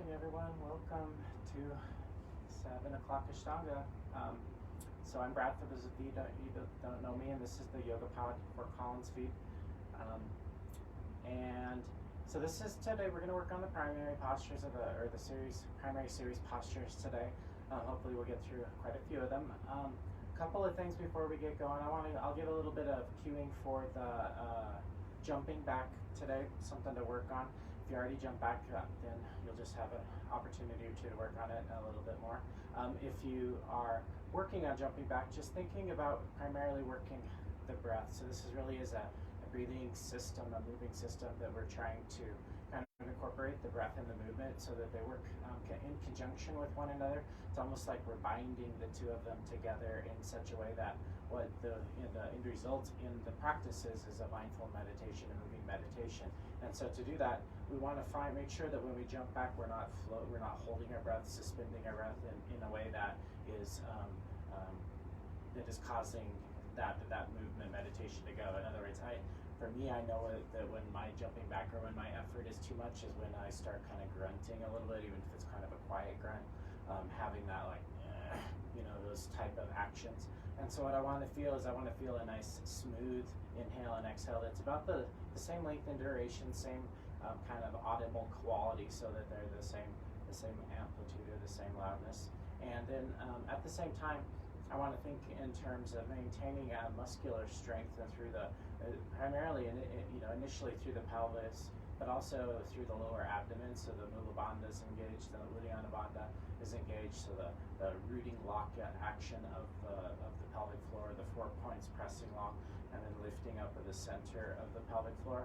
morning, everyone. Welcome to 7 o'clock Ashtanga. So I'm Brad, for those of you that don't know me, and this is the YogaPod for Collins feed. And so this is today. We're going to work on the primary postures of the primary series postures today. Hopefully, we'll get through quite a few of them. Couple of things before we get going. I'll give a little bit of cueing for the jumping back today, something to work on. If you already jump back, then you'll just have an opportunity or two to work on it a little bit more. If you are working on jumping back, just thinking about primarily working the breath. So this really is a breathing system, a moving system that we're trying to kind of incorporate the breath and the movement so that they work in conjunction with one another. It's almost like we're binding the two of them together in such a way that what the end result in the practices is a mindful meditation, a moving meditation. And so to do that, we want to make sure that when we jump back, we're not holding our breath, suspending our breath in a way that is causing that movement meditation to go. In other words, for me, I know that when my jumping back or when my effort is too much is when I start kind of grunting a little bit, even if it's kind of a quiet grunt, having that those type of actions. And so what I want to feel is a nice smooth inhale and exhale that's about the same length and duration, same kind of audible quality, so that they're the same amplitude or the same loudness. And then at the same time, I want to think in terms of maintaining muscular strength and through the primarily initially through the pelvis, but also through the lower abdomen. So the Mula Bandha is engaged, the Uddiyana Bandha is engaged. So the rooting lock action of the pelvic floor, the 4 points pressing lock, and then lifting up of the center of the pelvic floor.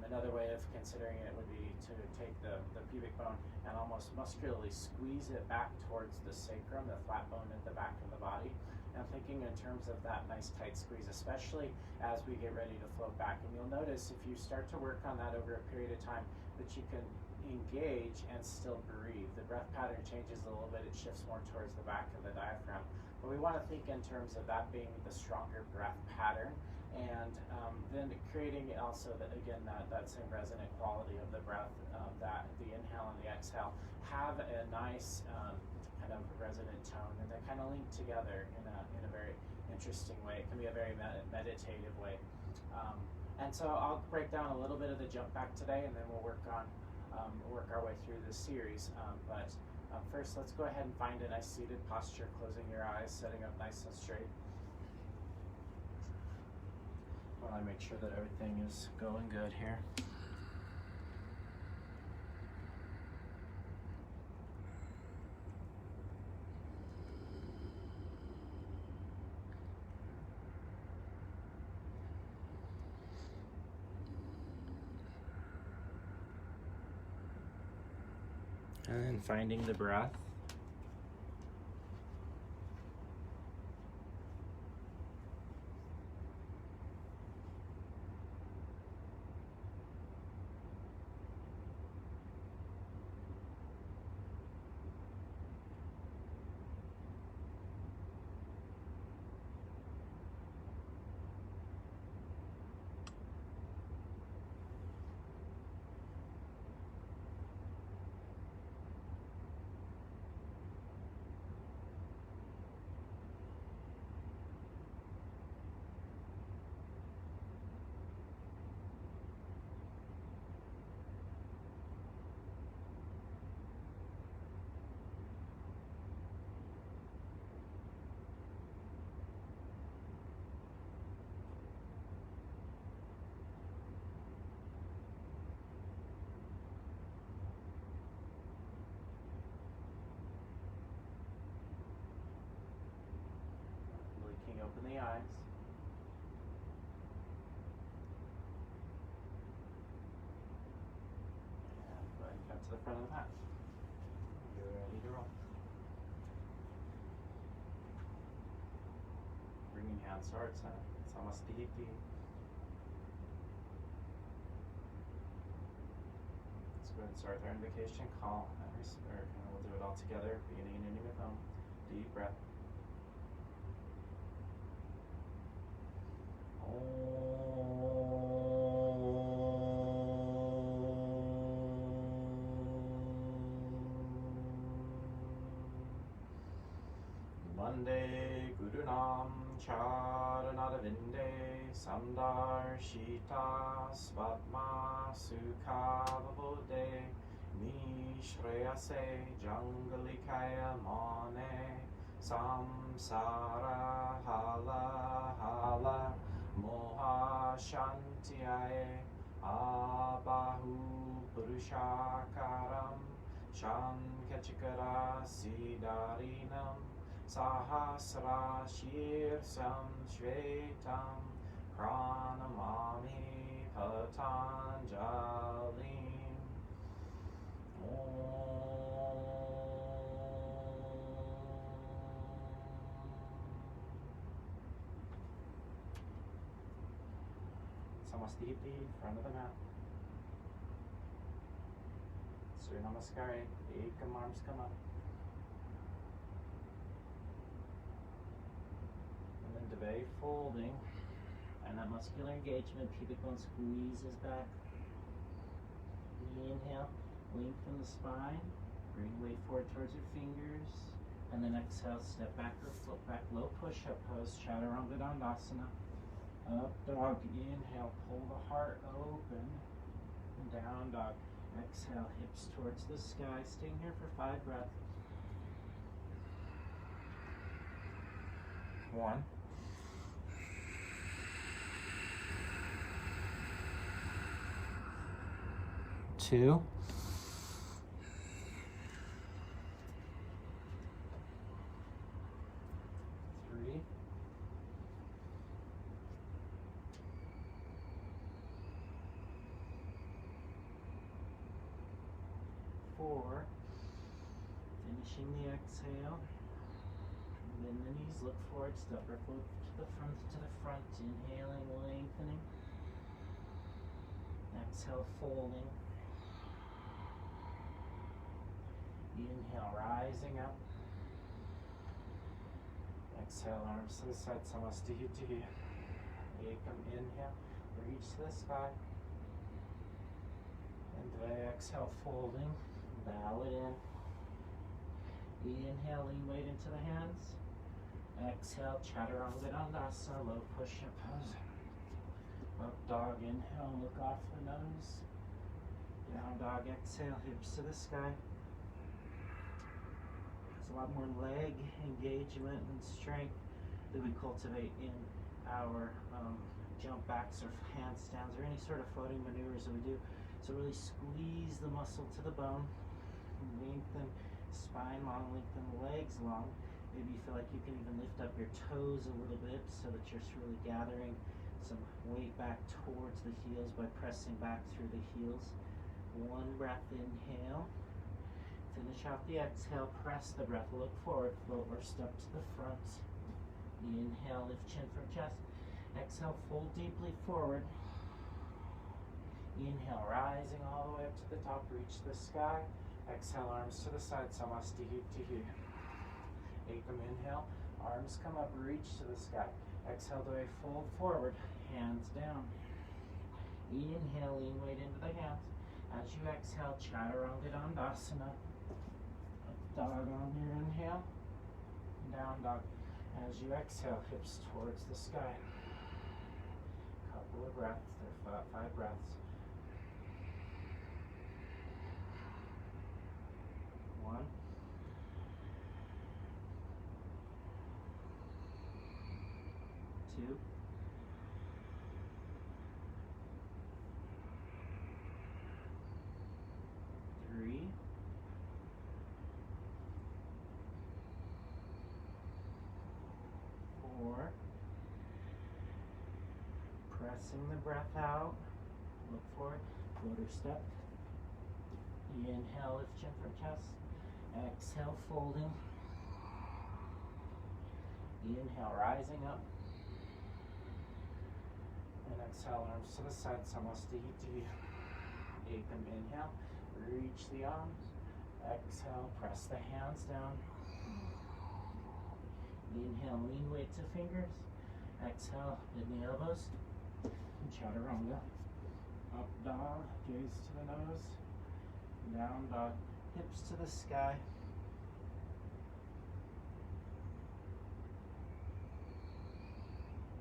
Another way of considering it would be to take the pubic bone and almost muscularly squeeze it back towards the sacrum, the flat bone at the back of the body. And thinking in terms of that nice tight squeeze, especially as we get ready to float back. And you'll notice if you start to work on that over a period of time that you can engage and still breathe. The breath pattern changes a little bit. It shifts more towards the back of the diaphragm. But we want to think in terms of that being the stronger breath pattern, and then creating also that same resonant quality of the breath, that the inhale and the exhale have a nice kind of resonant tone, and they kind of link together in a very interesting way. It can be a very meditative way. And so I'll break down a little bit of the jump back today, and then we'll work our way through this series. But first, let's go ahead and find a nice seated posture, closing your eyes, setting up nice and straight. While I make sure that everything is going good here. And then finding the breath. Blinking open the eyes. And go ahead and come to the front of the mat. You're ready to roll. Bringing hands towards center. It's almost deep. Let's go ahead and start with our invocation call. We'll do it all together, beginning and ending with deep breath. Vande Gurunam Charanadavinde Sandarshita Svatma Sukhavabode Nishreyase Jangalikaya Mane Samsara Hala Hala Moha Shantiaye Abahu Purushakaram Shankachikara Sidarinam Sahasra Shirsam Shvetam Pranamami Patanjalim Samastiti, front of the mat. Surya Namaskar, Ekam, arms come up. And then Deve folding. And that muscular engagement, pubic bone squeezes back. Inhale, lengthen the spine. Bring weight forward towards your fingers. And then exhale, step back or flip back. Low push-up pose, Chaturanga Dandasana. Up dog, inhale, pull the heart open. Down dog. Exhale, hips towards the sky. Staying here for 5 breaths. 1. 2. 3. 4. Finishing the exhale. Bend the knees, look forward, step or float to the front, inhaling, lengthening. Exhale, folding. Inhale, rising up. Exhale, arms to the side, Samastiti. Ekam, inhale, reach to the sky. And exhale, folding. Bow it in. Inhale, lean weight into the hands. Exhale, Chaturanga Dandasana, low push-up pose. Up dog, inhale, look off the nose. Down dog, exhale, hips to the sky. There's a lot more leg engagement and strength that we cultivate in our jump backs or handstands or any sort of floating maneuvers that we do. So really squeeze the muscle to the bone. Lengthen spine long, lengthen the legs long. Maybe you feel like you can even lift up your toes a little bit so that you're really gathering some weight back towards the heels by pressing back through the heels. 1 breath, inhale. Finish out the exhale, press the breath, look forward, float or step to the front. Inhale, lift chin from chest. Exhale, fold deeply forward. Inhale, rising all the way up to the top, reach the sky. Exhale, arms to the side, Samastiti. Ekam, inhale, arms come up, reach to the sky. Exhale, do a fold forward, hands down. Inhale, lean weight into the hands. As you exhale, Chaturanga Dandasana. Up dog on your inhale. Down dog. As you exhale, hips towards the sky. Couple of breaths, there are 5 breaths. 1. 2. 3. 4. Pressing the breath out. Look forward. Floater step. Inhale, lift chin from chest. Exhale, folding. Inhale, rising up. And exhale, arms to the side, Samastiti. Ekam, inhale, reach the arms. Exhale, press the hands down. Inhale, lean weight to fingers. Exhale, bend the elbows. Chaturanga. Up dog, gaze to the nose. Down dog, hips to the sky.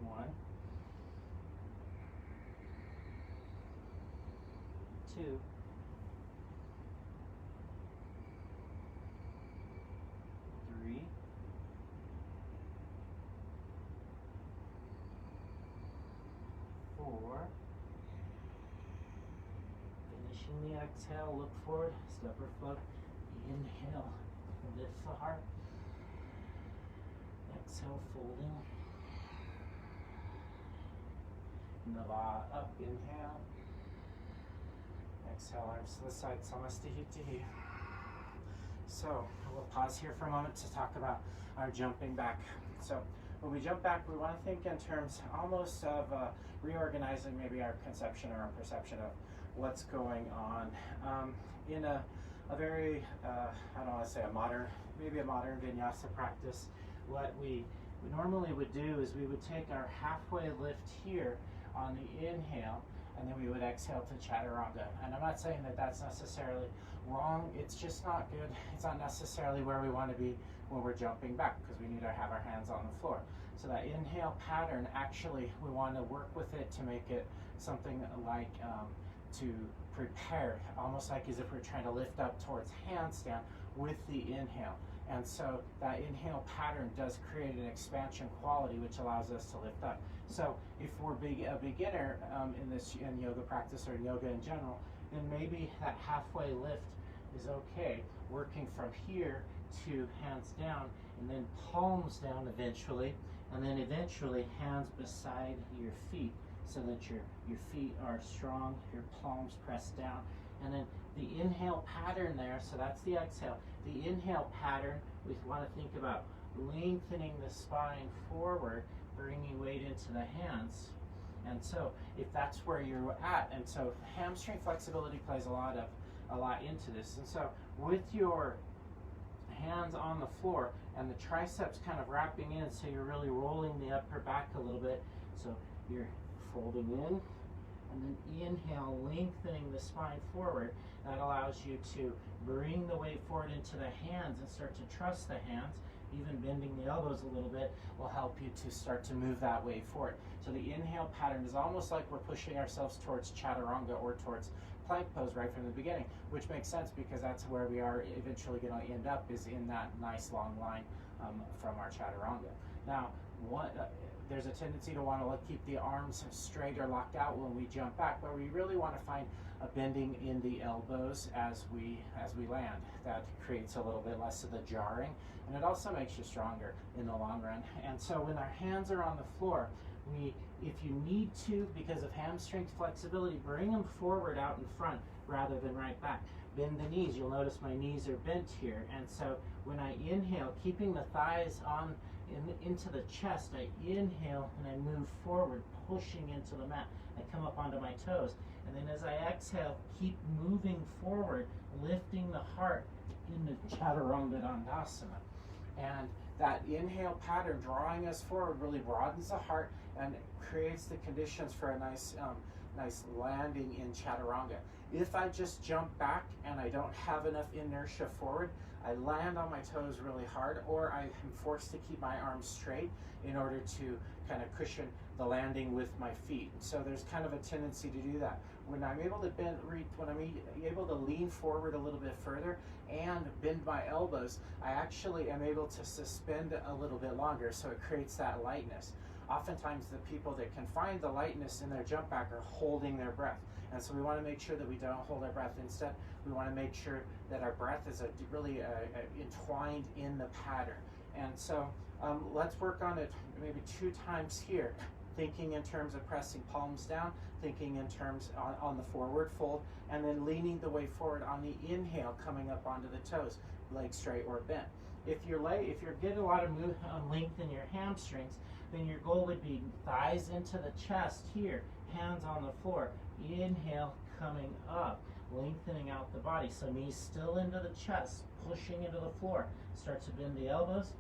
1, 2, 3, 4. Finishing the exhale, look forward, step or float. Inhale, lift the heart. Exhale, folding. Nava, up, inhale. Exhale, arms to the side, Samastihiti. So, we'll pause here for a moment to talk about our jumping back. So, when we jump back, we want to think in terms almost of reorganizing maybe our conception or our perception of what's going on in a very, I don't want to say maybe a modern vinyasa practice. What we normally would do is we would take our halfway lift here on the inhale, and then we would exhale to chaturanga. And I'm not saying that that's necessarily wrong, it's just not good. It's not necessarily where we want to be when we're jumping back, because we need to have our hands on the floor. So that inhale pattern, actually, we want to work with it to make it something like to prepare, almost like as if we're trying to lift up towards handstand with the inhale. And so that inhale pattern does create an expansion quality, which allows us to lift up. So if we're a beginner in yoga practice or in yoga in general, then maybe that halfway lift is okay, working from here to hands down, and then palms down eventually, and then eventually hands beside your feet, so that your feet are strong, your palms pressed down. And then the inhale pattern there, so that's the exhale. The inhale pattern, we want to think about lengthening the spine forward, bringing weight into the hands. And so if that's where you're at, and so hamstring flexibility plays a lot into this. And so with your hands on the floor and the triceps kind of wrapping in, so you're really rolling the upper back a little bit. So you're folding in, and then inhale, lengthening the spine forward. That allows you to bring the weight forward into the hands and start to trust the hands. Even bending the elbows a little bit will help you to start to move that weight forward. So the inhale pattern is almost like we're pushing ourselves towards chaturanga or towards plank pose right from the beginning, which makes sense because that's where we are eventually going to end up, is in that nice long line from our chaturanga. Now, there's a tendency to want to keep the arms straight or locked out when we jump back, but we really want to find a bending in the elbows as we land. That creates a little bit less of the jarring, and it also makes you stronger in the long run. And so when our hands are on the floor, if you need to, because of hamstring flexibility, bring them forward out in front rather than right back. Bend the knees. You'll notice my knees are bent here. And so when I inhale, keeping the thighs on into the chest, I inhale and I move forward, pushing into the mat. I come up onto my toes. And then as I exhale, keep moving forward, lifting the heart into Chaturanga Dandasana. And that inhale pattern, drawing us forward, really broadens the heart and creates the conditions for a nice landing in Chaturanga. If I just jump back and I don't have enough inertia forward, I land on my toes really hard, or I am forced to keep my arms straight in order to kind of cushion the landing with my feet. So there's kind of a tendency to do that. When I'm able to when I'm able to lean forward a little bit further and bend my elbows, I actually am able to suspend a little bit longer, so it creates that lightness. Oftentimes the people that can find the lightness in their jump back are holding their breath. And so we want to make sure that we don't hold our breath. Instead, we want to make sure that our breath is really entwined in the pattern. And so let's work on it maybe 2 times here, thinking in terms of pressing palms down, thinking in terms on the forward fold, and then leaning the way forward on the inhale, coming up onto the toes, legs straight or bent. If you're getting a lot of length in your hamstrings, then your goal would be thighs into the chest here, hands on the floor. Inhale, coming up, lengthening out the body. So knees still into the chest, pushing into the floor. Start to bend the elbows.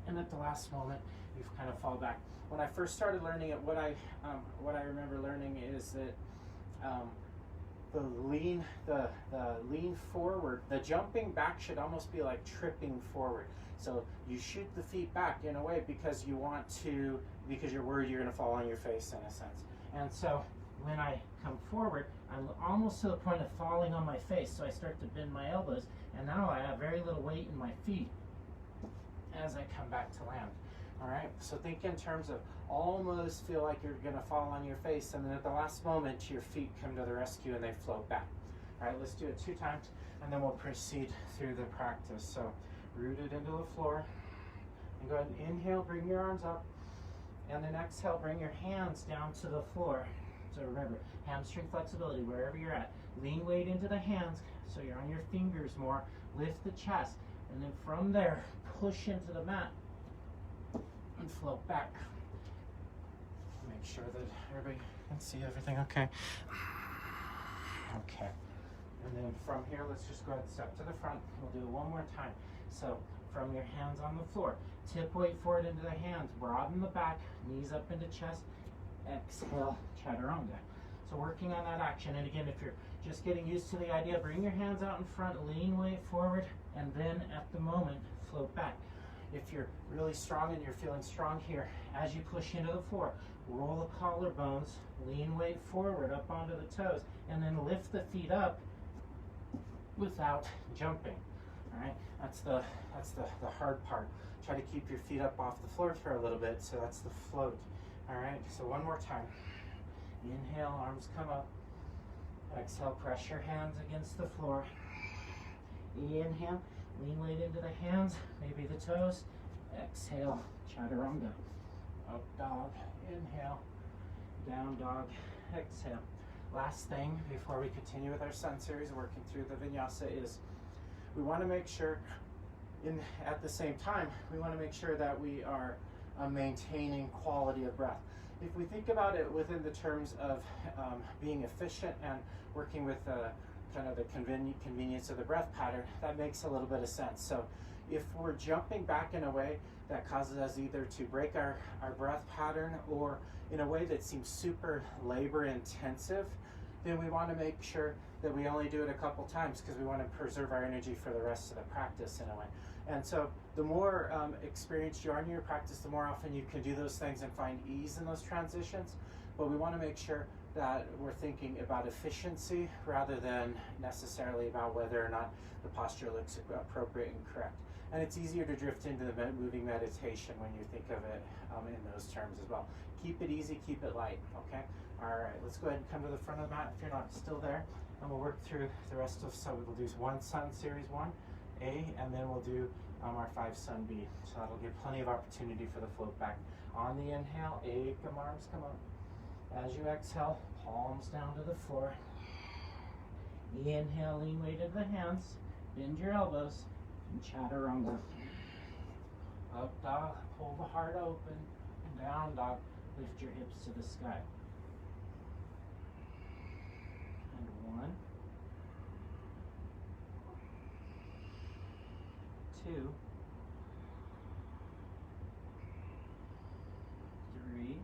And at the last moment, you kind of fall back. When I first started learning it, what I remember learning is that the lean forward. The jumping back should almost be like tripping forward. So you shoot the feet back in a way because you're worried you're going to fall on your face in a sense. And so when I come forward, I'm almost to the point of falling on my face. So I start to bend my elbows, and now I have very little weight in my feet as I come back to land. All right, so think in terms of almost feel like you're gonna fall on your face, and then at the last moment, your feet come to the rescue and they float back. All right, let's do it 2 times, and then we'll proceed through the practice. So rooted into the floor, and go ahead and inhale, bring your arms up, and then exhale, bring your hands down to the floor. So remember, hamstring flexibility wherever you're at. Lean weight into the hands, so you're on your fingers more. Lift the chest, and then from there, push into the mat and float back. Make sure that everybody can see everything okay. Okay. And then from here, let's just go ahead and step to the front. We'll do it one more time. So from your hands on the floor, tip weight forward into the hands, broaden the back, knees up into chest, exhale, chaturanga. So working on that action. And again, if you're just getting used to the idea, bring your hands out in front, lean weight forward, and then at the moment, float back. If you're really strong and you're feeling strong here, as you push into the floor, roll the collarbones, lean weight forward up onto the toes, and then lift the feet up without jumping. All right, that's the hard part. Try to keep your feet up off the floor for a little bit, so that's the float. All right, so one more time. Inhale, arms come up. Exhale, press your hands against the floor. Inhale, lean weight into the hands, maybe the toes. Exhale, chaturanga. Up dog, inhale. Down dog, exhale. Last thing before we continue with our sun series, working through the vinyasa, is we want to make sure, at the same time, we want to make sure that we are maintaining quality of breath. If we think about it within the terms of being efficient and working with kind of the convenience of the breath pattern, that makes a little bit of sense. So if we're jumping back in a way that causes us either to break our breath pattern or in a way that seems super labor intensive, then we want to make sure that we only do it a couple times because we want to preserve our energy for the rest of the practice in a way. And so the more experienced you are in your practice, the more often you can do those things and find ease in those transitions. But we want to make sure that we're thinking about efficiency rather than necessarily about whether or not the posture looks appropriate and correct. And it's easier to drift into the moving meditation when you think of it in those terms as well. Keep it easy, keep it light, okay? All right, let's go ahead and come to the front of the mat if you're not still there. And we'll work through the rest of, so we'll do one sun series 1A, and then we'll do our 5 sun B. So that'll give plenty of opportunity for the float back. On the inhale, ekam, arms come up. As you exhale, palms down to the floor. Inhale, lean weight into the hands. Bend your elbows. And chaturanga. Up dog, pull the heart open. And down dog, lift your hips to the sky. And 1, 2, 3,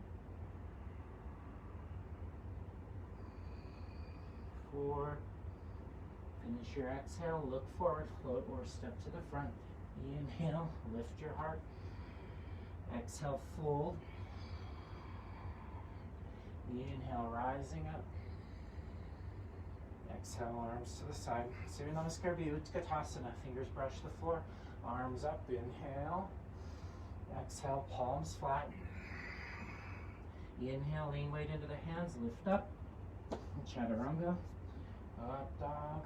4. Finish your exhale, look forward, float or step to the front. Inhale, lift your heart. Exhale, fold. Inhale, rising up. Exhale, arms to the side. Surya Namaskar, Utkatasana. Fingers brush the floor. Arms up, inhale. Exhale, palms flat. Inhale, lean weight into the hands, lift up. Chaturanga. Up dog.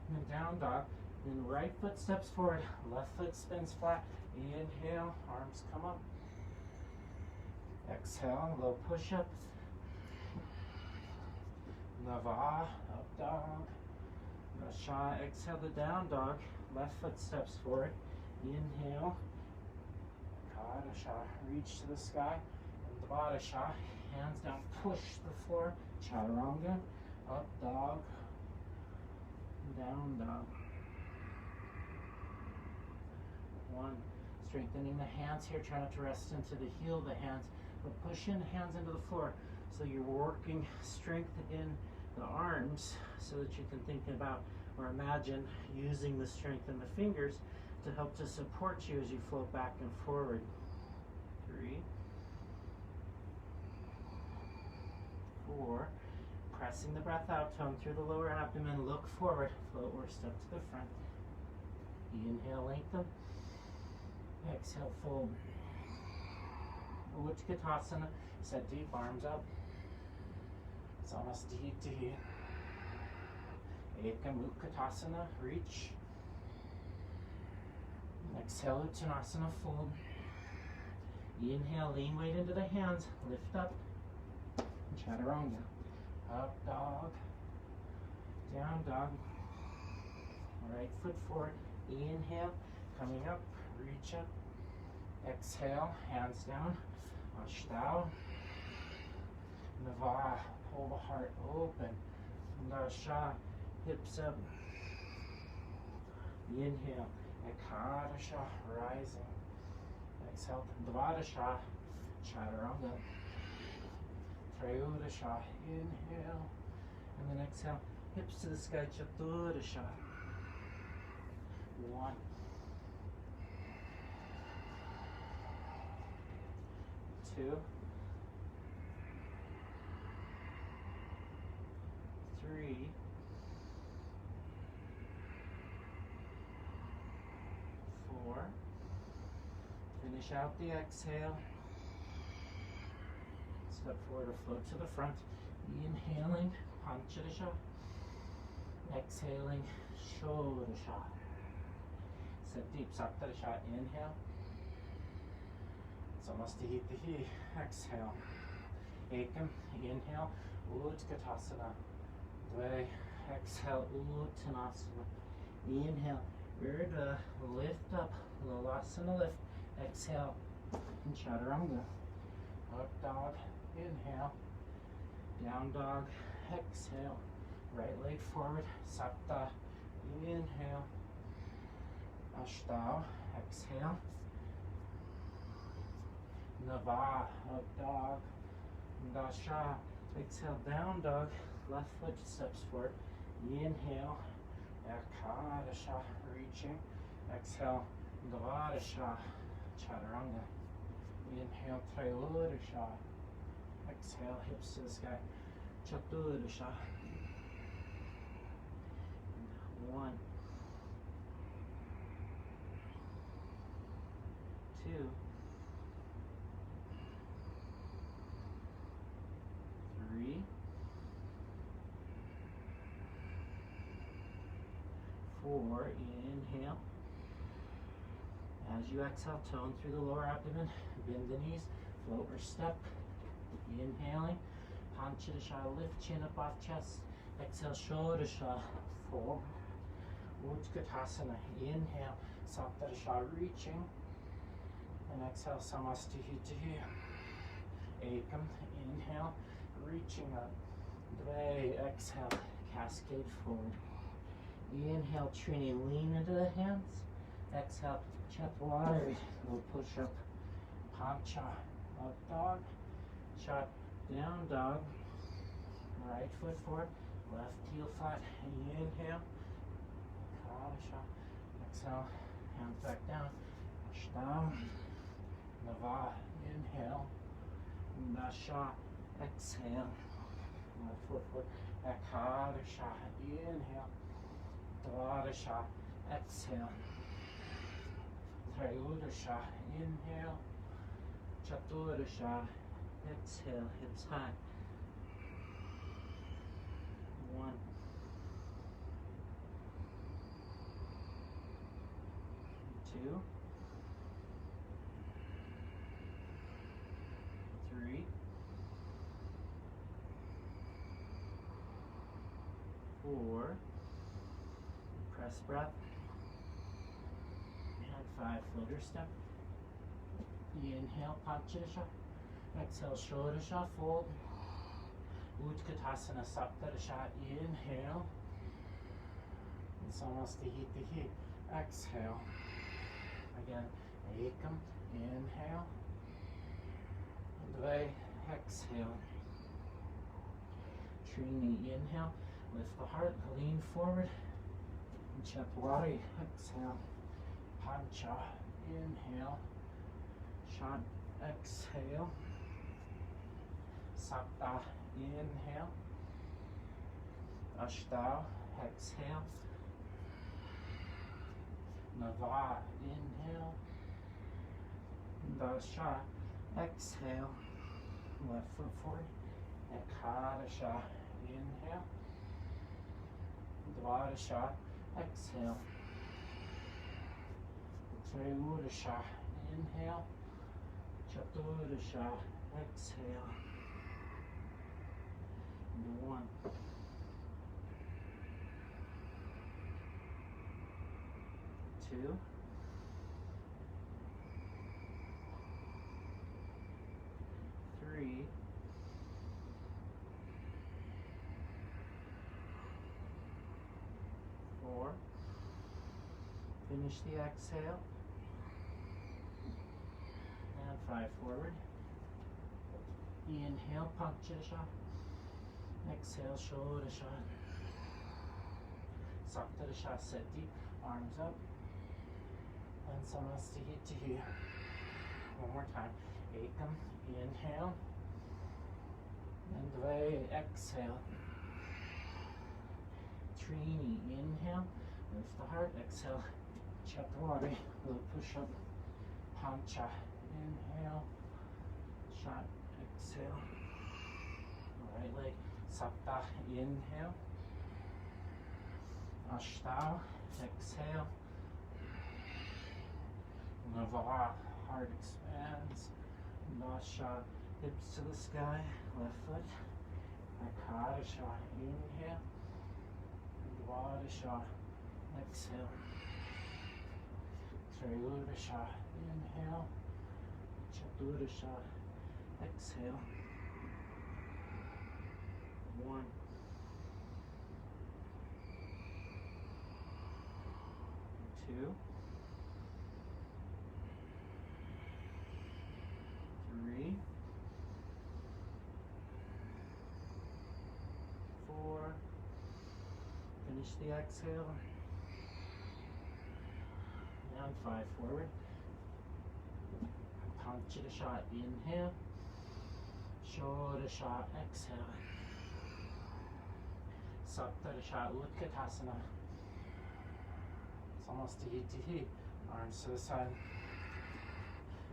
And then down dog. Then right foot steps forward, left foot spins flat. Inhale, arms come up. Exhale, low push up. Nava, up dog. Rasha, exhale the down dog. Left foot steps forward. Inhale. Kadasha, reach to the sky. And Dvadasha, hands down, push the floor. Chaturanga, up dog. Down dog. 1. Strengthening the hands here. Try not to rest into the heel of the hands, but push in the hands into the floor. So you're working strength in the arms so that you can think about or imagine using the strength in the fingers to help to support you as you float back and forward. 3, 4. Pressing the breath out, tone through the lower abdomen, look forward, float or step to the front. Inhale, lengthen. Exhale, fold. Utkatasana, set deep, arms up. Samastiti. Ekam Utkatasana, reach. Exhale, Uttanasana, fold. Inhale, lean weight into the hands, lift up. Chaturanga. Up dog. Down dog. Right foot forward. Inhale, coming up, reach up. Exhale, hands down. Ashtanga. Nava, pull the heart open. Dasha, hips up. Inhale, Ekadasha, rising. Exhale, Dvadasha, Chaturanga. Trayodasha, inhale. And then exhale, hips to the sky, Chaturdasha. 1. 2. 3. 4. Finish out the exhale. Step forward or float to the front. Inhaling, Panchadasha. Exhaling, Shodasha. Set deep, Saptadasha. Inhale. Samastihitihi. Exhale. Ekam. Inhale. Utkatasana. Dve. Exhale. Uttanasana. Inhale. Urdhva. Lift up. Lalasana lift. Exhale. And Chaturanga. Up dog. Inhale. Down dog. Exhale. Right leg forward. Sapta. Inhale. Ashtanga. Exhale. Nava. Up dog. Dasha. Exhale. Down dog. Left foot steps forward. Inhale. Ekadasha. Reaching. Exhale. Dvadasha. Chaturanga. Inhale. Trayodasha. Exhale. Hips to the sky. Chaturdasha. 1. 2. 3. 4. Inhale. As you exhale, tone through the lower abdomen. Bend the knees. Float or step. Inhaling. Panchadasha. Lift chin up off chest. Exhale. Shodasha. Fold. Utkatasana. Inhale. Saptadasha. Reaching. And exhale. Samastihitihi. Ekam. Inhale. Reaching up. Dve. Exhale. Cascade forward. Inhale. Trini. Lean into the hands. Exhale. Chaturanga. We'll push up. Pancha. Up dog. Chat. Down dog. Right foot forward. Left heel flat. Inhale. Kadasha. Exhale. Hands back down. Ashtanga. Nava. Inhale. Dasha. Exhale. Left foot forward. Ekadasha. Inhale. Dvadasha. Exhale. Trayodasha. Inhale. Chaturdasha. Exhale. Hips high. 1. 2. 3. 4. Press breath. And 5. Floater step. Inhale, Panchadasha. Exhale, Shodasha. Fold. Utkatasana. Saptadasha. Inhale. And Samastihitihi. Exhale. Again. Ekam. Inhale. Dve. Exhale. Trini, inhale, lift the heart, lean forward. Chatwari, exhale. Pancha, inhale. Shan, exhale. Sakta, inhale. Ashta, exhale. Nava, inhale. Dasha, exhale. Left foot forward. Ekadasha, inhale. Dvadasha, exhale. Trayudasha, inhale. Chaturdasha, exhale. And 1. 2. 3. 4. Finish the exhale. And 5 forward. Inhale, Panchasha. Exhale, Shodasha. Saptadasha, sit deep, arms up. And Samastihiti. One more time. Ekam, inhale. And Dve, exhale. Trini, inhale. Lift the heart, exhale. Chatwari, little push up. Pancha, inhale. Shot, exhale. Right leg, Sapta, inhale. Ashta, exhale. Nava, heart expands. Nasha, hips to the sky, left foot. Akadasha, inhale. Dvadasha, exhale. Trayudasha, inhale. Chaturdasha, exhale. 1. 2. 3. 4. Finish the exhale. And 5 forward. Panchasha, inhale. Shodasha, exhale. Saptadasha, Utkatasana. Samastihiti. Arms to the side.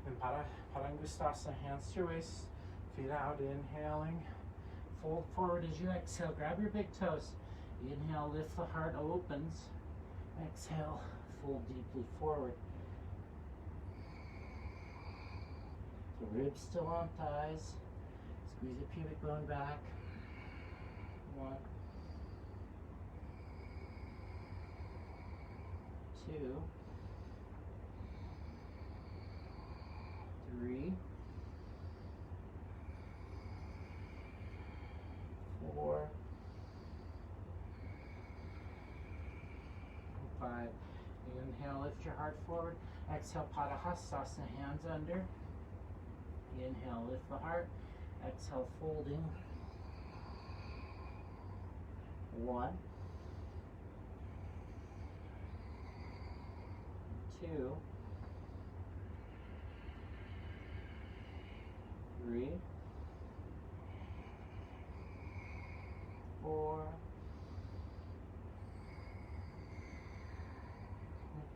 And Parangustasana, hands to your waist. Feet out, inhaling. Fold forward as you exhale. Grab your big toes. Inhale, lift the heart, opens. Exhale, fold deeply forward. The ribs still on thighs. Squeeze the pubic bone back. 1. 2. 3. 4. 5. Inhale, lift your heart forward. Exhale, Padahastasana, hands under. Inhale, lift the heart. Exhale, folding. 1. 2. 3. 4.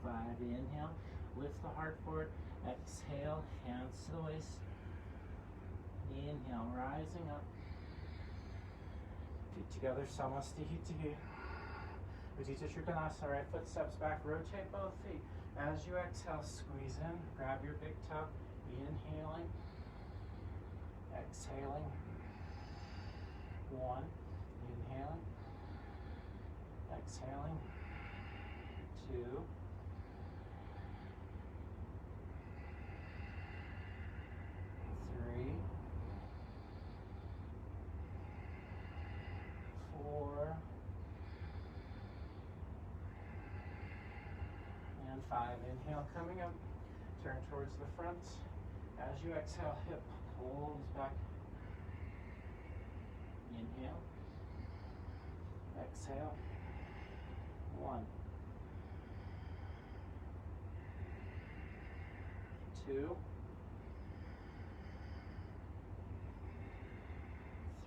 5. Inhale, lift the heart forward. Exhale, hands to the waist. Inhale, rising up. Feet together, Samastihiti. Udita Trikonasana, right foot steps back, rotate both feet. As you exhale, squeeze in, grab your big toe. Inhaling, exhaling. 1. Inhaling, exhaling. 2. 3. 4. And 5. Inhale, coming up. Turn towards the front. As you exhale, hip pulls back. Inhale. Exhale. 1, 2,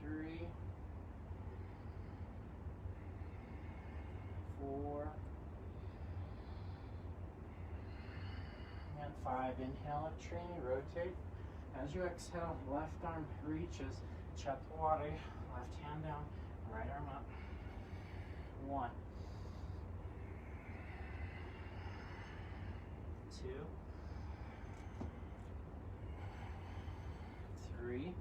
3, 4, and 5. Inhale up, Trini, rotate. As you exhale, left arm reaches, Chaturanga, left hand down, right arm up. 1, 2, 3,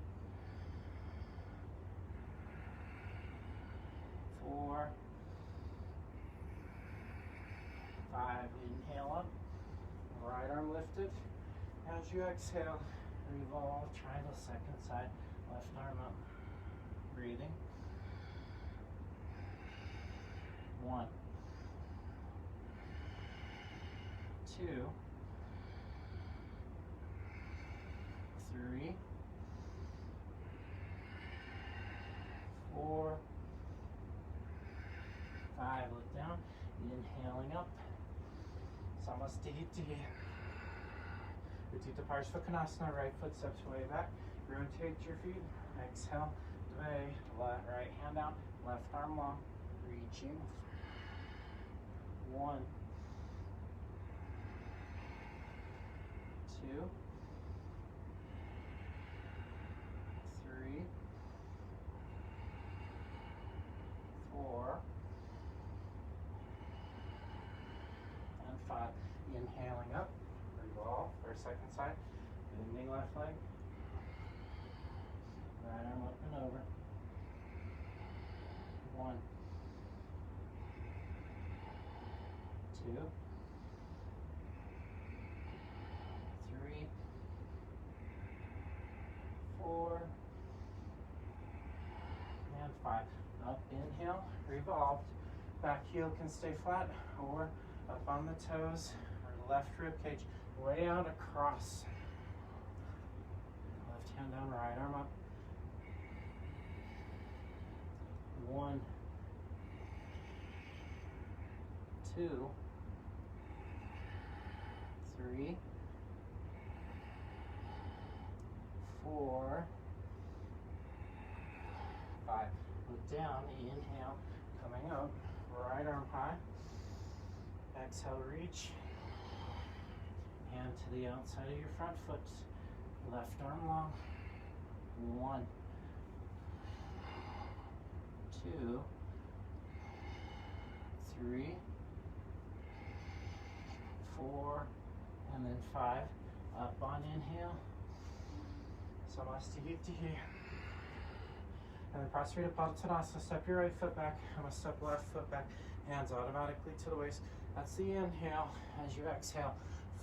4, 5. Inhale up, right arm lifted. As you exhale, revolve, triangle, second side, left arm up, breathing. 1, 2, 3, 4, 5. Look down, inhaling up. Samastiti. Utthita Parshvakonasana, right foot steps way back. Rotate your feet. Exhale, Dve, right hand out, left arm long, reaching. 1, 2, 3, 4, and 5. Inhaling up, revolve for second side, bending left leg, right arm up and over. 1, 2, 3, 4, and 5. Up, inhale, revolved. Back heel can stay flat or up on the toes, or left rib cage way out across. Left hand down, right arm up. 1, 2, 3, 4, 5. Look down, inhale, coming up, right arm high. Exhale, reach. Hand to the outside of your front foot. Left arm long. 1, 2, 3, 4, and then 5. Up on inhale. Samastiti. And then Prasarita Padottanasana. Step your right foot back. I'm going to step left foot back. Hands automatically to the waist. That's the inhale. As you exhale,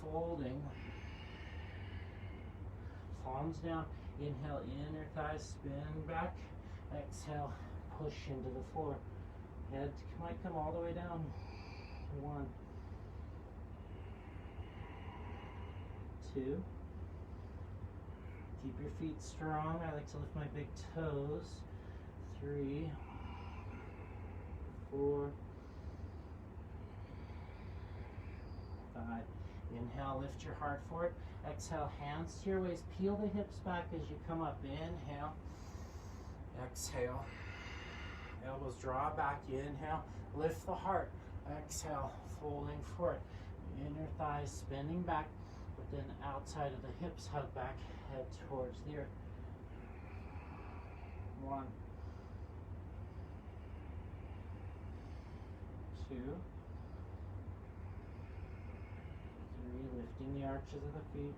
folding. Palms down. Inhale, inner thighs spin back. Exhale, push into the floor. Head might come all the way down. 1, 2. Keep your feet strong. I like to lift my big toes. 3, 4, 5. Inhale, lift your heart forward. Exhale, hands to your waist. Peel the hips back as you come up. Inhale. Exhale. Elbows draw back. Inhale. Lift the heart. Exhale. Folding forward. Inner thighs spinning back. But then outside of the hips, hug back. Head towards the earth. 1, 2, 3. Lifting the arches of the feet.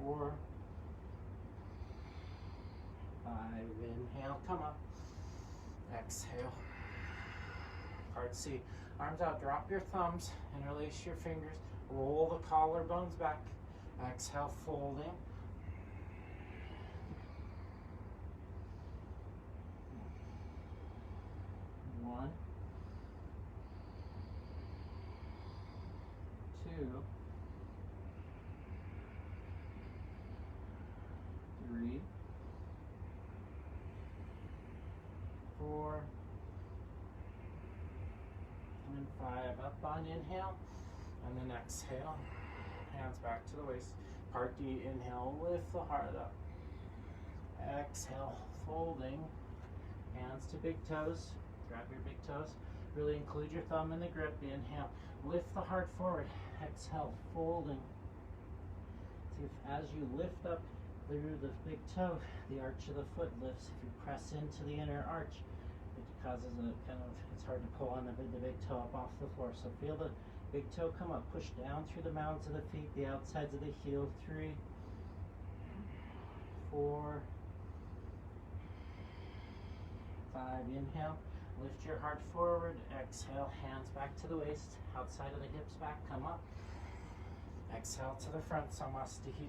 4, 5. Inhale, come up. Exhale. Part C. Arms out, drop your thumbs, interlace your fingers, roll the collarbones back. Exhale, folding. 1, 2, 3, 5, up on inhale, and then exhale, hands back to the waist. Part D, inhale, lift the heart up. Exhale, folding, hands to big toes, grab your big toes, really include your thumb in the grip. Inhale, lift the heart forward. Exhale, folding. See if as you lift up through the big toe, the arch of the foot lifts. If you press into the inner arch, it causes a kind of, it's hard to pull on the big toe up off the floor. So feel the big toe come up, push down through the mounds of the feet, the outsides of the heel. 3, 4, 5, inhale, lift your heart forward, exhale, hands back to the waist, outside of the hips back, come up. Exhale to the front, Samasthiti.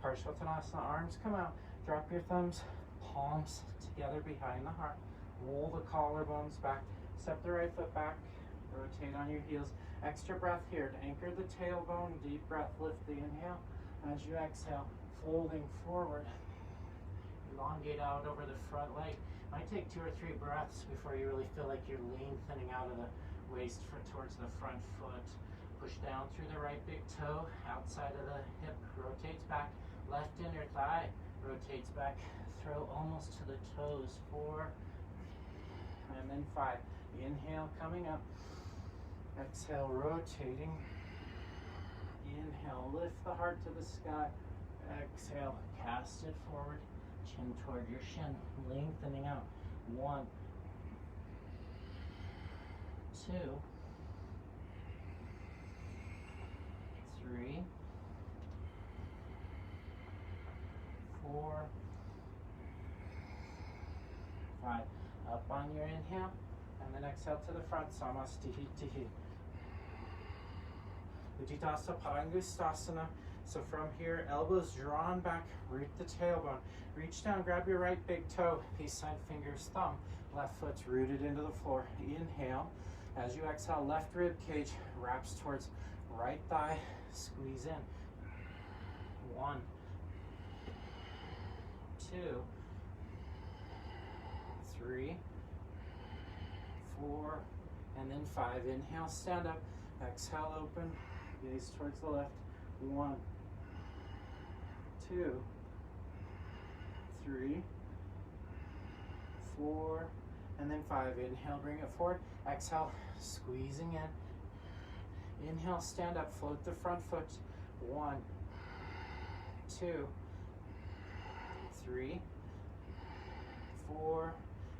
Parshvottanasana, arms come out, drop your thumbs, palms together behind the heart, roll the collarbones back, step the right foot back, rotate on your heels. Extra breath here to anchor the tailbone, deep breath, lift the inhale. As you exhale, folding forward, elongate out over the front leg. Might take 2 or 3 breaths before you really feel like you're lengthening out of the waist towards the front foot. Push down through the right big toe, outside of the hip, rotates back. Left inner thigh rotates back. Throw almost to the toes. 4, and then 5. Inhale, coming up. Exhale, rotating. Inhale, lift the heart to the sky. Exhale, cast it forward. Chin toward your shin, lengthening out. 1, 2, 3, 4, 5. Up on your inhale, and then exhale to the front, Samasthiti. Utthita Parangustasana. So from here, elbows drawn back, root the tailbone. Reach down, grab your right big toe, peace sign, fingers, thumb. Left foot's rooted into the floor. Inhale. As you exhale, left rib cage wraps towards right thigh. Squeeze in. 1, 2, 3, 4, and then 5. Inhale, stand up. Exhale, open. Gaze towards the left. 1, 2, 3, 4, and then 5. Inhale, bring it forward. Exhale, squeezing in. Inhale, stand up, float the front foot. 1, 2, 3, 4,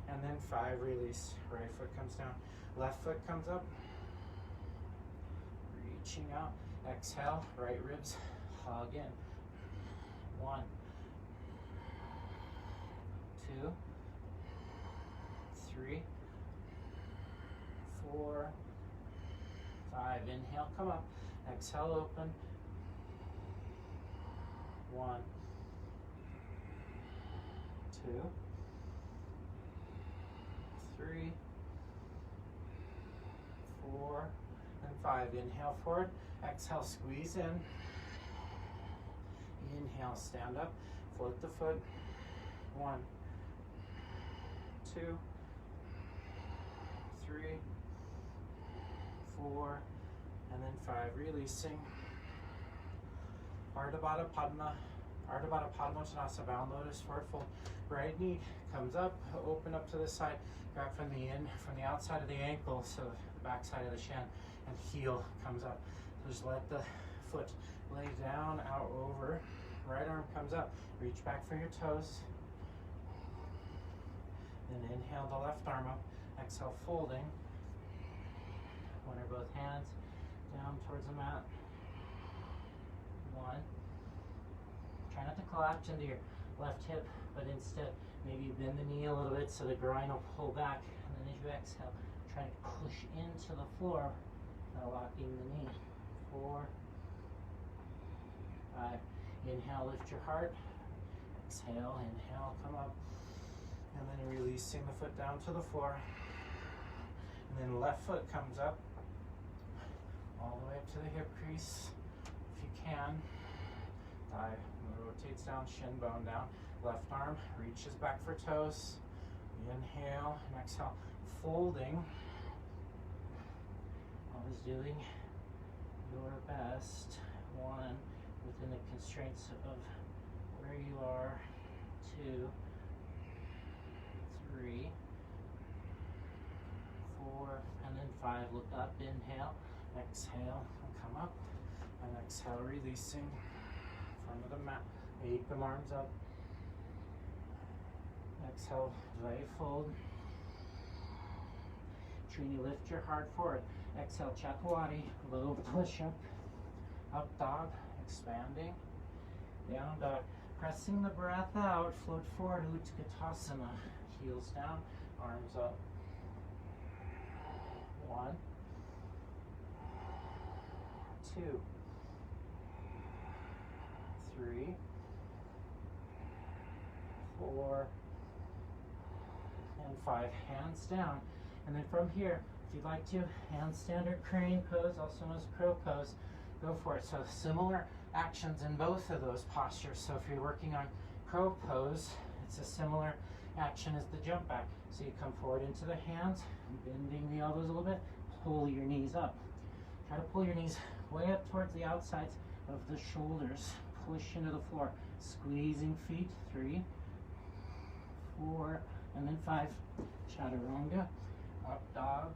and then 5. Release. Right foot comes down. Left foot comes up. Reaching out. Exhale, right ribs hug in. 1, 2, 3, 4, 5. Inhale, come up. Exhale, open. 1, 2, 3, 4, and 5. Inhale forward. Exhale, squeeze in. Inhale, stand up. Float the foot. 1, 2, 3, 4, and then 5. Releasing. Ardha Baddha Padma. Ardha Baddha Padmottanasana, bound lotus forward fold. Right knee comes up, open up to the side. Grab from the outside of the ankle, so the back side of the shin, and heel comes up. Just let the foot lay down, out over. Right arm comes up. Reach back for your toes. Then inhale the left arm up. Exhale, folding. One or both hands down towards the mat. 1. Try not to collapse into your left hip, but instead maybe bend the knee a little bit so the groin will pull back. And then as you exhale, try to push into the floor without locking the knee. 4, 5. Inhale, lift your heart. Exhale, inhale, come up. And then releasing the foot down to the floor. And then left foot comes up all the way up to the hip crease, if you can. Thigh rotates down, shin bone down. Left arm reaches back for toes. Inhale and exhale, folding. Always doing your best. 1, within the constraints of where you are. 2, 3, 4, and then 5. Look up, inhale, exhale, and come up, and exhale, releasing front of the mat. 8, the arms up. Exhale, lay fold. Trini, lift your heart forward. Exhale, Chaturanga, low push up. Up dog, expanding. Down dog, pressing the breath out. Float forward, Utkatasana. Heels down, arms up. 1, 2, 3, 4, and 5. Hands down. And then from here, if you'd like to, handstand or crane pose, also known as crow pose, go for it. So similar actions in both of those postures. So if you're working on crow pose, it's a similar action as the jump back. So you come forward into the hands, bending the elbows a little bit, pull your knees up. Try to pull your knees way up towards the outsides of the shoulders. Push into the floor, squeezing feet. 3, 4, and then 5. Chaturanga, up dog,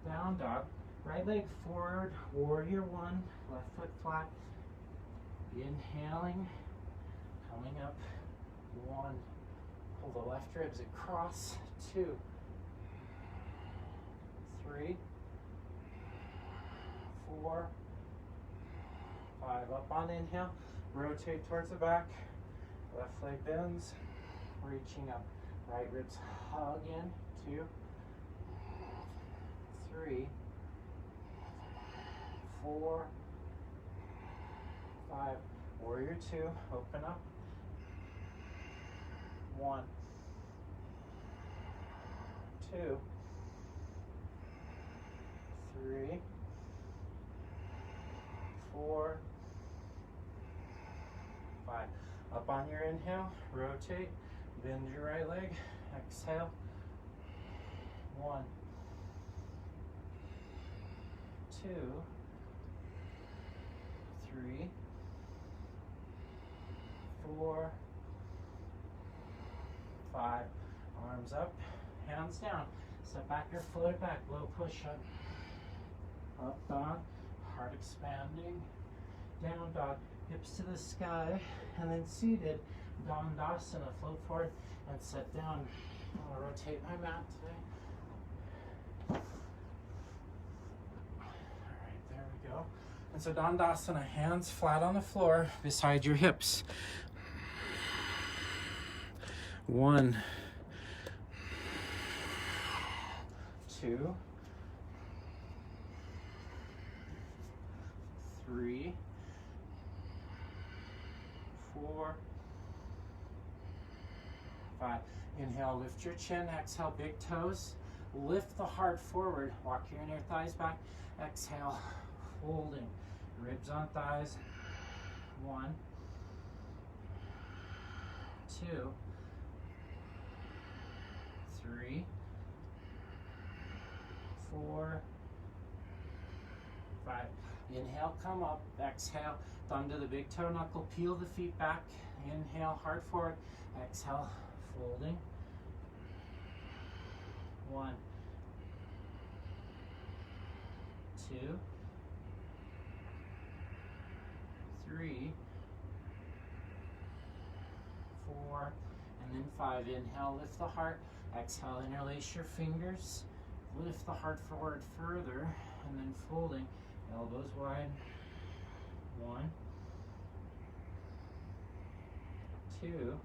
down dog. Right leg forward, warrior 1, left foot flat. Inhaling, coming up. 1, pull the left ribs across. 2, 3, 4, 5. Up on inhale, rotate towards the back. Left leg bends, reaching up. Right ribs hug in. 2, 3, 4, 5. Warrior 2, open up. 1, 2, 3, 4, 5. Up on your inhale, rotate, bend your right leg, exhale. 1, 2, 3, 4, 5. Arms up, hands down. Step back or float it back. Low push up. Up dog, heart expanding. Down dog, hips to the sky. And then seated, Dandasana. Float forward and sit down. I'll rotate my mat today. Alright, there we go. And so Dandasana, hands flat on the floor beside your hips. 1, 2, 3, 4, 5. Inhale, lift your chin. Exhale, big toes. Lift the heart forward. Walk your inner thighs back. Exhale, folding. Ribs on thighs. 1, 2, 3, 4, 5. Inhale, come up. Exhale, thumb to the big toe knuckle. Peel the feet back. Inhale, heart forward. Exhale, folding. 1, 2, 3, 4, and then 5. Inhale, lift the heart. Exhale, interlace your fingers. Lift the heart forward further, and then folding. Elbows wide. 1, 2,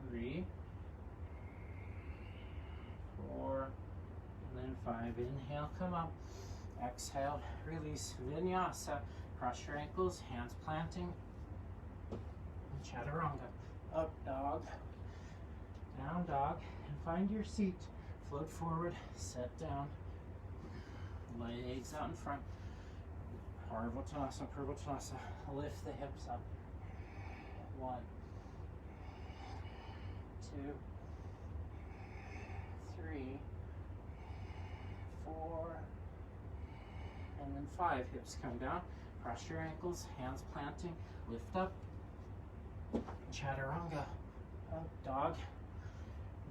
3, 4, and then 5. Inhale, come up. Exhale, release. Vinyasa. Cross your ankles, hands planting. Chaturanga. Up dog. Down dog. And find your seat. Float forward, set down. Legs out in front. Parvattanasana, Purvattanasana. Lift the hips up. 1, 2, 3, 5. Hips come down, cross your ankles, hands planting, lift up, chaturanga, up dog,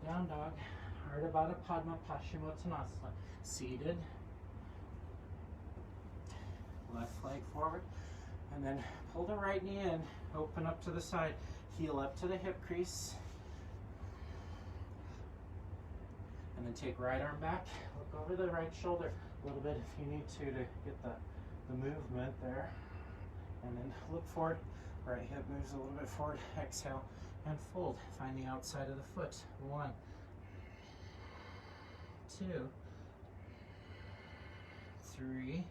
down dog, Ardha Baddha Padma Paschimottanasana, seated, left leg forward, and then pull the right knee in, open up to the side, heel up to the hip crease, and then take right arm back, look over the right shoulder a little bit if you need to get the movement there, and then look forward, right hip moves a little bit forward, exhale, and fold, find the outside of the foot, 1, 2, 3,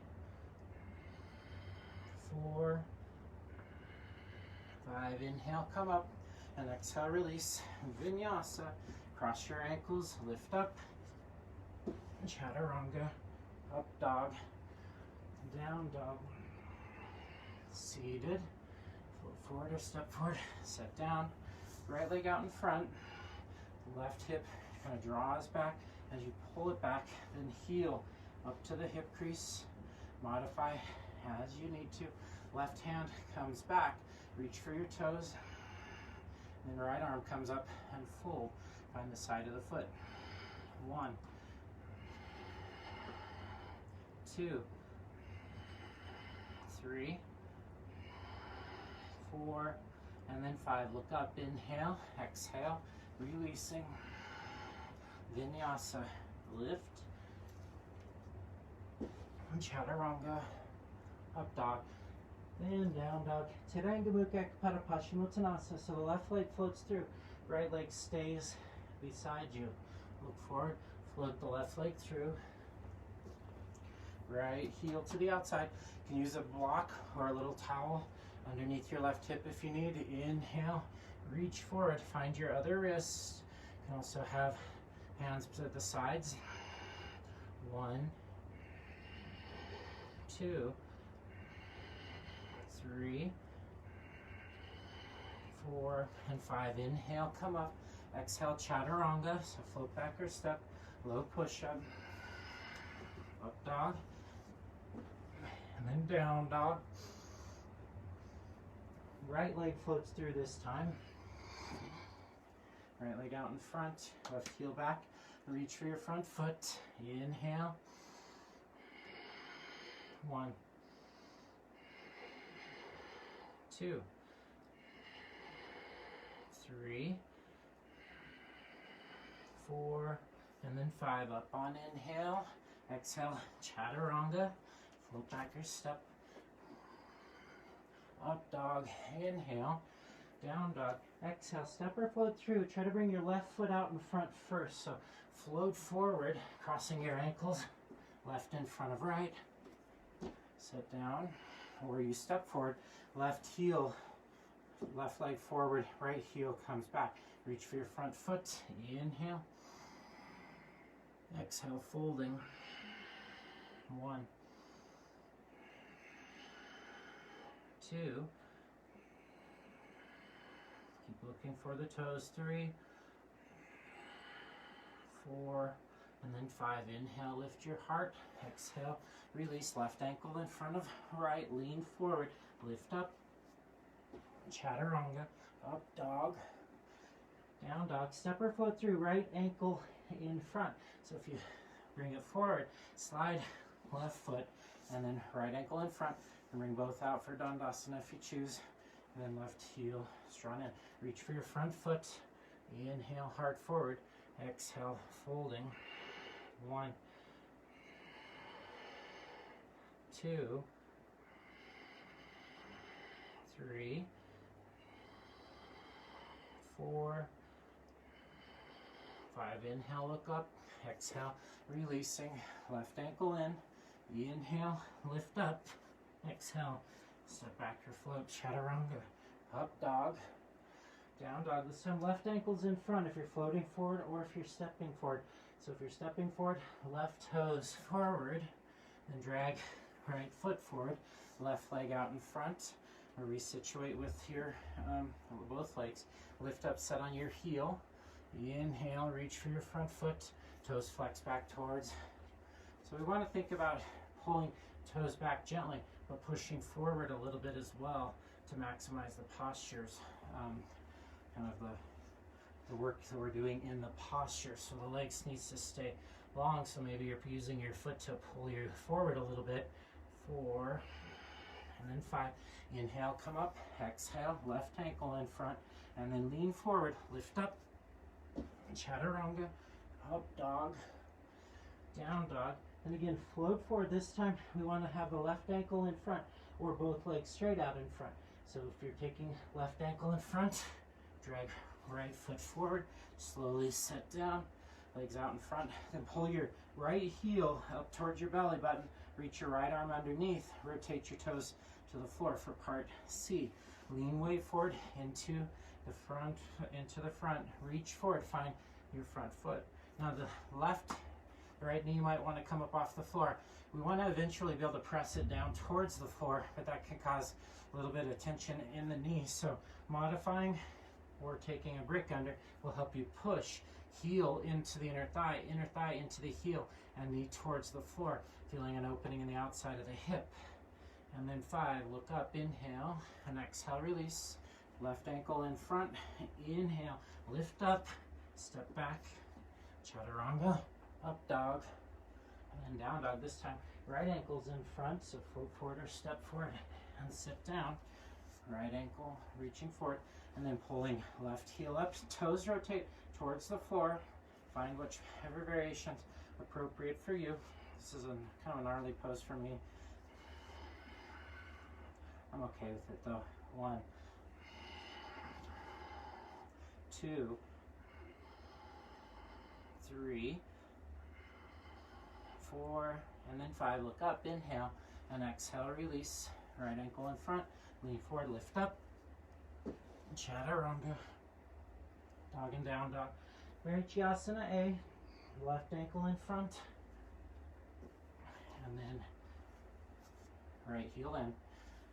4, 5, inhale, come up, and exhale, release, vinyasa, cross your ankles, lift up, chaturanga, up dog, down dog, seated, foot forward or step forward, set down, right leg out in front, left hip kind of draws back, as you pull it back, then heel up to the hip crease, modify as you need to, left hand comes back, reach for your toes, then right arm comes up and fold, find the side of the foot, 1, 2, 3, 4, and then 5, look up, inhale, exhale, releasing, vinyasa, lift, chaturanga, up dog, then down dog, Tiranga Mukha Pada Paschimottanasana, so the left leg floats through, right leg stays beside you, look forward, float the left leg through, right heel to the outside, you can use a block or a little towel underneath your left hip if you need, inhale, reach forward, find your other wrist, you can also have hands at the sides, 1, 2, 3, 4, and 5, inhale, come up, exhale, chaturanga, so float back or step, low push-up, up dog, and then down dog, right leg floats through this time, right leg out in front, left heel back, reach for your front foot, inhale, 1, 2, 3, 4, and then 5, up on inhale, exhale, chaturanga, float back or step, up dog, inhale, down dog, exhale, step or float through, try to bring your left foot out in front first, so float forward, crossing your ankles, left in front of right, sit down, or you step forward, left heel, left leg forward, right heel comes back, reach for your front foot, inhale, exhale, folding, 1, 2, keep looking for the toes, 3, 4, and then 5, inhale, lift your heart, exhale, release, left ankle in front of right, lean forward, lift up, chaturanga, up dog, down dog, step or float through, right ankle in front, so if you bring it forward, slide left foot, and then right ankle in front, and bring both out for Dandasana if you choose, and then left heel strong in, reach for your front foot, inhale, heart forward, exhale, folding, 1, 2, 3, 4, 5, inhale, look up, exhale, releasing, left ankle in, inhale, lift up, exhale, step back or float, chaturanga, up dog, down dog, this time left ankle's in front if you're floating forward or if you're stepping forward. So if you're stepping forward, left toes forward, then drag right foot forward, left leg out in front, or resituate with your both legs. Lift up, set on your heel, inhale, reach for your front foot, toes flex back towards. So we want to think about pulling toes back gently, but pushing forward a little bit as well to maximize the postures, kind of the work that we're doing in the posture. So the legs needs to stay long, so maybe you're using your foot to pull you forward a little bit. 4, and then 5. Inhale, come up, exhale, left ankle in front, and then lean forward, lift up, chaturanga, up dog, down dog, and again, float forward. This time we want to have the left ankle in front or both legs straight out in front. So if you're taking left ankle in front, drag right foot forward, slowly set down, legs out in front, then pull your right heel up towards your belly button, reach your right arm underneath, rotate your toes to the floor for part C. Lean weight forward into the front, reach forward, find your front foot. Now the right knee might want to come up off the floor. We want to eventually be able to press it down towards the floor, but that can cause a little bit of tension in the knee. So modifying or taking a brick under will help you push heel into the inner thigh into the heel, and knee towards the floor, feeling an opening in the outside of the hip. And then 5, look up, inhale, and exhale, release. Left ankle in front, inhale, lift up, step back, chaturanga, up dog, and then down dog. This time, right ankle's in front, so float forward or step forward and sit down. Right ankle reaching forward, and then pulling left heel up, toes rotate towards the floor. Find whichever variation's appropriate for you. This is kind of a gnarly pose for me. I'm okay with it though. 1, 2, 3, 4, and then 5. Look up, inhale, and exhale, release. Right ankle in front, lean forward, lift up, chaturanga, dog and down dog. Virichyasana A, left ankle in front, and then right heel in.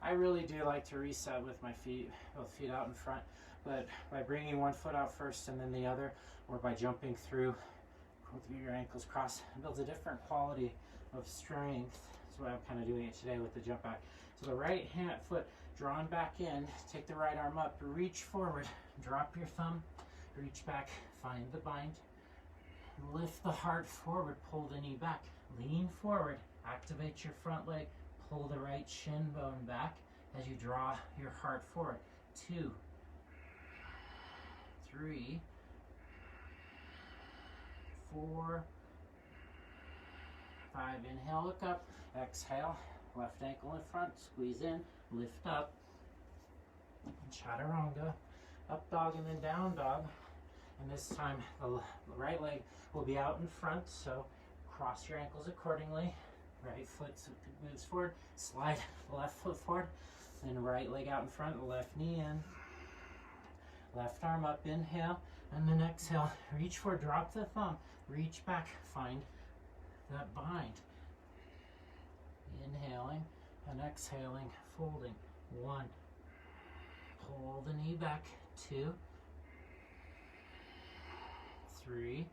I really do like to reset with my feet, both feet out in front, but by bringing one foot out first and then the other, or by jumping through with your ankles crossed, it builds a different quality of strength. That's why I'm kind of doing it today with the jump back. So the right hand foot drawn back in, take the right arm up, reach forward, drop your thumb, reach back, find the bind, lift the heart forward, pull the knee back, lean forward, activate your front leg, pull the right shin bone back as you draw your heart forward. 2, 3, 4, 5. Inhale, look up, exhale, left ankle in front, squeeze in, lift up, chaturanga, up dog and then down dog. And this time the right leg will be out in front, so cross your ankles accordingly. Right foot moves forward, slide the left foot forward, then right leg out in front, left knee in, left arm up, inhale, and then exhale, reach forward, drop the thumb, reach back, find that bind. Inhaling and exhaling, folding. 1, pull the knee back. 2, 3,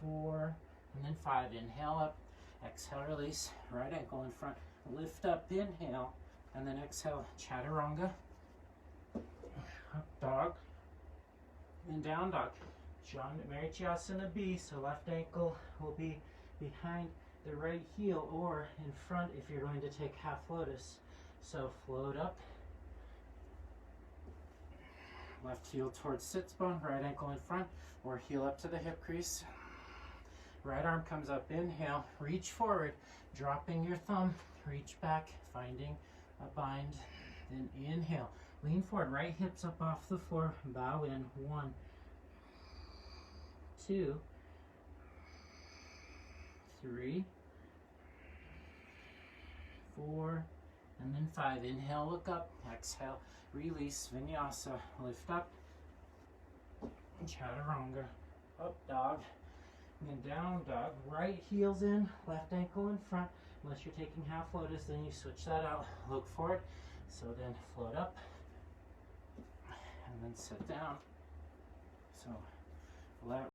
4, and then 5. Inhale up, exhale, release, right ankle in front, lift up, inhale, and then exhale, chaturanga, up dog, and down dog. Virichyasana B, so left ankle will be behind the right heel or in front if you're going to take half lotus. So float up, left heel towards sits bone, right ankle in front, or heel up to the hip crease. Right arm comes up, inhale, reach forward, dropping your thumb, reach back, finding a bind, then inhale, lean forward, right hips up off the floor, bow in. 1, 2, 3, 4, and then 5. Inhale, look up, exhale, release, vinyasa, lift up, chaturanga, up dog, and then down dog. Right heel's in, left ankle in front. Unless you're taking half lotus, then you switch that out, look forward. So then float up, and then sit down. So let